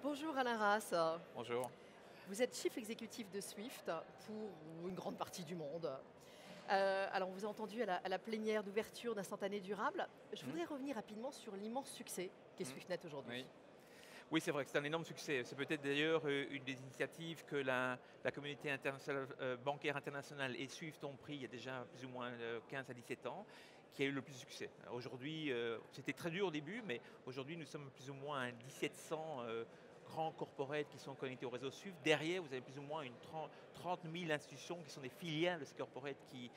Bonjour Alain Ras, Bonjour. vous êtes chief exécutif de Swift pour une grande partie du monde. Alors on vous a entendu à la plénière d'ouverture d'instantané durable. Je Mmh. voudrais revenir rapidement sur l'immense succès qu'est Mmh. SwiftNet aujourd'hui. Oui. Oui, c'est vrai que c'est un énorme succès. C'est peut-être d'ailleurs, une des initiatives que la communauté internationale, bancaire internationale et SWIFT ont pris il y a déjà plus ou moins, 15 à 17 ans, qui a eu le plus de succès. Aujourd'hui, c'était très dur au début, mais aujourd'hui nous sommes plus ou moins à 1700 grands corporates qui sont connectés au réseau SWIFT. Derrière, vous avez plus ou moins une 30 000 institutions qui sont des filiales de ces corporates qui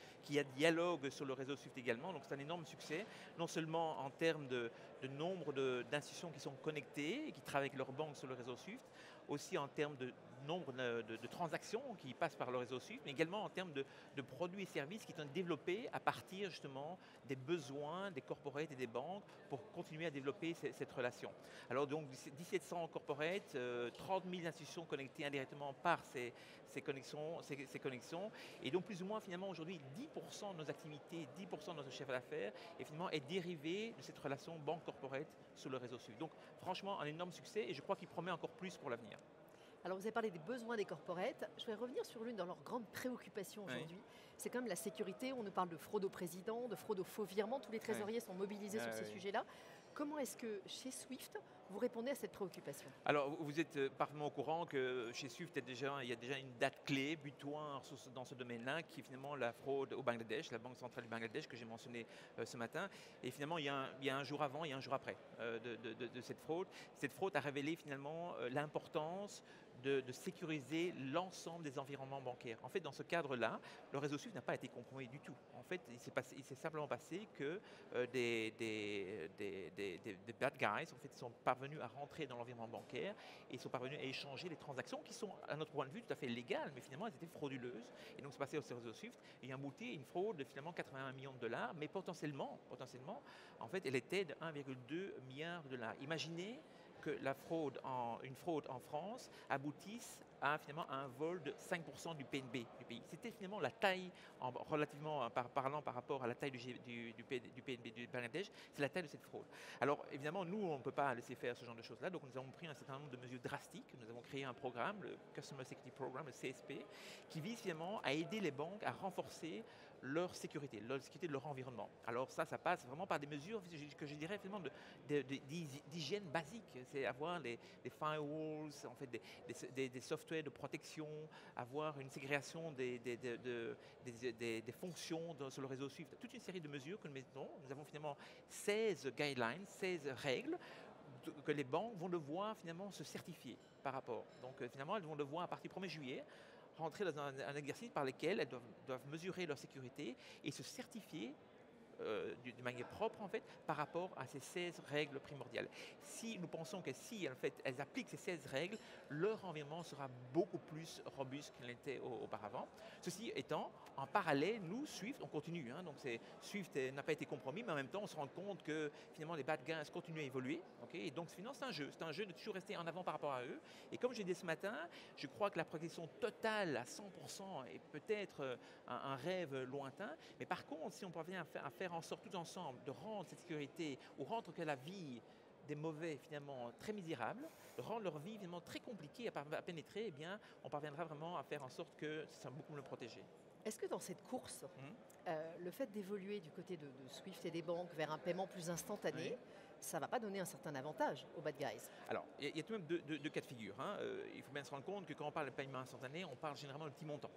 dialoguent sur le réseau SWIFT également. Donc c'est un énorme succès, non seulement en termes de nombre d'institutions qui sont connectées et qui travaillent avec leurs banques sur le réseau SWIFT, aussi en termes de nombre de transactions qui passent par le réseau SWIFT, mais également en termes de produits et services qui sont développés à partir justement des besoins des corporates et des banques pour continuer à développer cette relation. Alors donc 1700 corporates, 30 000 institutions connectées indirectement par ces connexions, et donc plus ou moins finalement aujourd'hui 10% de nos activités, 10% de notre chiffre d'affaires et finalement est dérivé de cette relation banque-corporate sur le réseau SWIFT. Donc franchement un énorme succès et je crois qu'il promet encore plus pour l'avenir. Alors vous avez parlé des besoins des corporates. Je vais revenir sur l'une de leurs grandes préoccupations Oui, aujourd'hui. C'est quand même la sécurité. On nous parle de fraude au président, de fraude aux faux virements. Tous les oui, trésoriers sont mobilisés sur ces oui. sujets-là. Comment est-ce que chez Swift, vous répondez à cette préoccupation? Alors, vous êtes parfaitement au courant que chez SWIFT, il y a déjà une date clé, butoir dans ce domaine-là, qui est finalement la fraude au Bangladesh, la Banque centrale du Bangladesh que j'ai mentionné ce matin. Et finalement, il y a un jour avant et un jour après de cette fraude. Cette fraude a révélé finalement l'importance de sécuriser l'ensemble des environnements bancaires. En fait, dans ce cadre-là, le réseau SWIFT n'a pas été compromis du tout. En fait, il s'est simplement passé que des bad guys en fait, sont parvenus à rentrer dans l'environnement bancaire et sont parvenus à échanger les transactions qui sont, à notre point de vue, tout à fait légales, mais finalement, elles étaient frauduleuses. Et donc, c'est passé au réseau SWIFT et abouti à une fraude de finalement 81 millions de dollars, mais potentiellement, en fait, elle était de 1,2 milliard de dollars. Imaginez que une fraude en France aboutisse à finalement un vol de 5% du PNB du pays. C'était finalement la taille, relativement parlant par rapport à la taille du PNB du Bangladesh, c'est la taille de cette fraude. Alors évidemment, nous, on ne peut pas laisser faire ce genre de choses-là, donc nous avons pris un certain nombre de mesures drastiques. Nous avons créé un programme, le Customer Security Program, le CSP, qui vise finalement à aider les banques à renforcer leur sécurité de leur environnement. Alors ça passe vraiment par des mesures que je dirais finalement d'hygiène basique. C'est avoir des firewalls, en fait, des softwares de protection, avoir une ségrégation des fonctions sur le réseau SWIFT. Toute une série de mesures que nous mettons. Nous avons finalement 16 guidelines, 16 règles que les banques vont devoir finalement se certifier par rapport. Donc finalement, elles vont devoir à partir du 1er juillet rentrer dans un exercice par lequel elles doivent mesurer leur sécurité et se certifier de manière propre en fait par rapport à ces 16 règles primordiales. Si nous pensons que si en fait elles appliquent ces 16 règles, leur environnement sera beaucoup plus robuste qu'il l'était auparavant. Ceci étant, en parallèle, nous, Swift, on continue. Donc Swift n'a pas été compromis, mais en même temps, on se rend compte que finalement les bad guys continuent à évoluer. Et donc finalement, c'est un jeu de toujours rester en avant par rapport à eux. Et comme j'ai dit ce matin, je crois que la protection totale à 100% est peut-être un rêve lointain. Mais par contre, si on parvient à faire en sorte tout ensemble de rendre cette sécurité ou rendre que la vie des mauvais finalement très misérables, de rendre leur vie finalement très compliquée à pénétrer, eh bien, on parviendra vraiment à faire en sorte que ça soit beaucoup mieux protégé. Est-ce que dans cette course, Mhm. le fait d'évoluer du côté de Swift et des banques vers un paiement plus instantané, Oui. ça ne va pas donner un certain avantage aux bad guys? Alors, il y a tout de même deux cas de figure. Il faut bien se rendre compte que quand on parle de paiement instantané, on parle généralement de petits montants.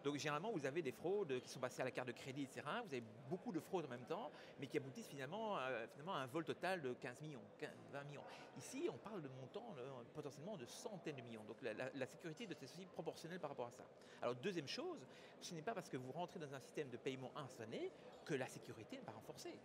Donc généralement, vous avez des fraudes qui sont passées à la carte de crédit, etc. Vous avez beaucoup de fraudes en même temps, mais qui aboutissent finalement à un vol total de 15 millions, 20 millions. Ici, on parle de montants potentiellement de centaines de millions. Donc la sécurité doit être aussi proportionnelle par rapport à ça. Alors deuxième chose, ce n'est pas parce que vous rentrez dans un système de paiement instantané que la sécurité n'est pas renforcée.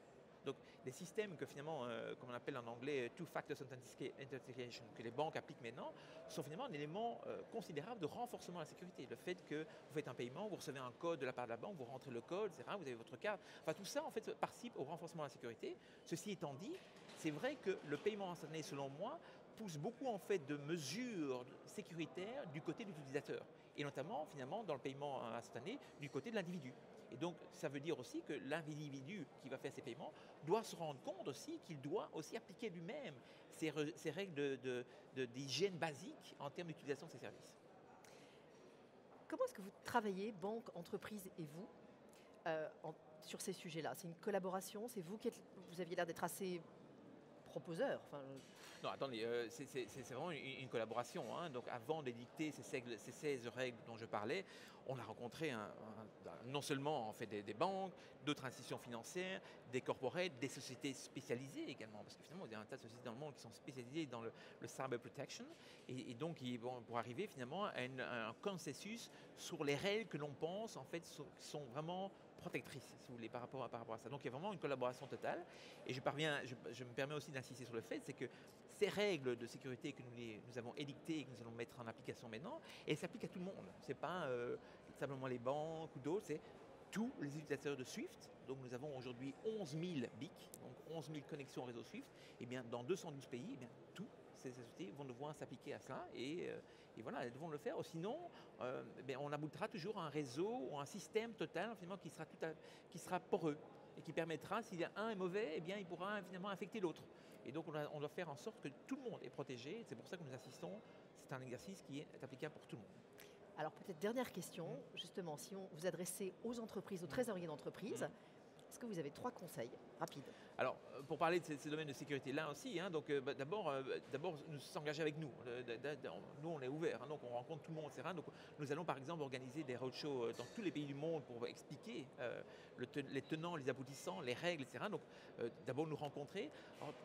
Donc, les systèmes que finalement, comme on appelle en anglais Two-Factor Authentication, que les banques appliquent maintenant, sont finalement un élément considérable de renforcement de la sécurité. Le fait que vous faites un paiement, vous recevez un code de la part de la banque, vous rentrez le code, etc., vous avez votre carte. Enfin, tout ça, en fait, participe au renforcement de la sécurité. Ceci étant dit, c'est vrai que le paiement instantané, selon moi, pousse beaucoup en fait de mesures sécuritaires du côté de l'utilisateur et notamment finalement dans le paiement instantané du côté de l'individu. Et donc, ça veut dire aussi que l'individu qui va faire ces paiements doit se rendre compte aussi qu'il doit aussi appliquer lui-même ces règles d'hygiène basique en termes d'utilisation de ces services. Comment est-ce que vous travaillez, banque, entreprise et vous, sur ces sujets-là? C'est une collaboration? C'est vous qui êtes, vous aviez l'air d'être assez proposeur. Enfin, Non, attendez, c'est vraiment une collaboration, hein. Donc avant d'édicter ces 16 règles dont je parlais, on a rencontré non seulement en fait des banques, d'autres institutions financières, des corporates, des sociétés spécialisées également, parce que finalement il y a un tas de sociétés dans le monde qui sont spécialisées dans le cyber protection, et donc ils vont pour arriver finalement à un consensus sur les règles que l'on pense en fait sont vraiment protectrices, si vous voulez, par rapport à ça. Donc il y a vraiment une collaboration totale. Et je me permets aussi d'insister sur le fait, c'est que ces règles de sécurité que nous avons édictées et que nous allons mettre en application maintenant, elles s'appliquent à tout le monde. Ce n'est pas simplement les banques ou d'autres, c'est tous les utilisateurs de Swift. Donc nous avons aujourd'hui 11 000 BIC, donc 11 000 connexions au réseau Swift. Et bien dans 212 pays, eh bien, tous ces sociétés vont devoir s'appliquer à cela et voilà, elles devront le faire. Sinon, on aboutira toujours à un réseau ou un système total finalement, qui sera poreux et qui permettra, si un est mauvais, eh bien, il pourra finalement affecter l'autre. Et donc on doit faire en sorte que tout le monde est protégé. C'est pour ça que nous insistons. C'est un exercice qui est applicable pour tout le monde. alors peut-être dernière question, justement, si on vous adressez aux entreprises, aux trésoriers d'entreprise, est-ce que vous avez 3 conseils rapides? Alors, pour parler de ces domaines de sécurité là aussi, hein, donc d'abord nous s'engager avec nous. Nous, on est ouvert, hein, donc on rencontre tout le monde, etc. Donc, nous allons par exemple organiser des roadshows dans tous les pays du monde pour expliquer les tenants, les aboutissants, les règles, etc. Donc, d'abord nous rencontrer,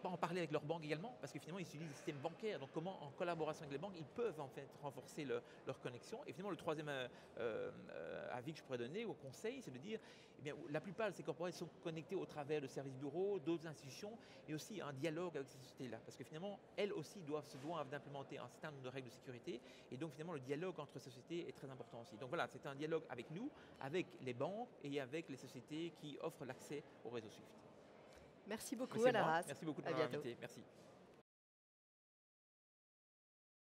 en parler avec leurs banques également, parce que finalement ils utilisent le système bancaire. Donc, comment en collaboration avec les banques, ils peuvent en fait renforcer leur connexion. Et finalement, le troisième avis que je pourrais donner au conseil, c'est de dire, eh bien, la plupart de ces corporates sont connectés au travers de services bureaux, d'autres institutions, et aussi un dialogue avec ces sociétés-là. Parce que finalement, elles aussi se doivent d'implémenter un certain nombre de règles de sécurité, et donc finalement, le dialogue entre sociétés est très important aussi. Donc voilà, c'est un dialogue avec nous, avec les banques et avec les sociétés qui offrent l'accès au réseau Swift. Merci beaucoup, C'est moi. Alain Haas. Merci beaucoup de À m'avoir bientôt. invité. Merci.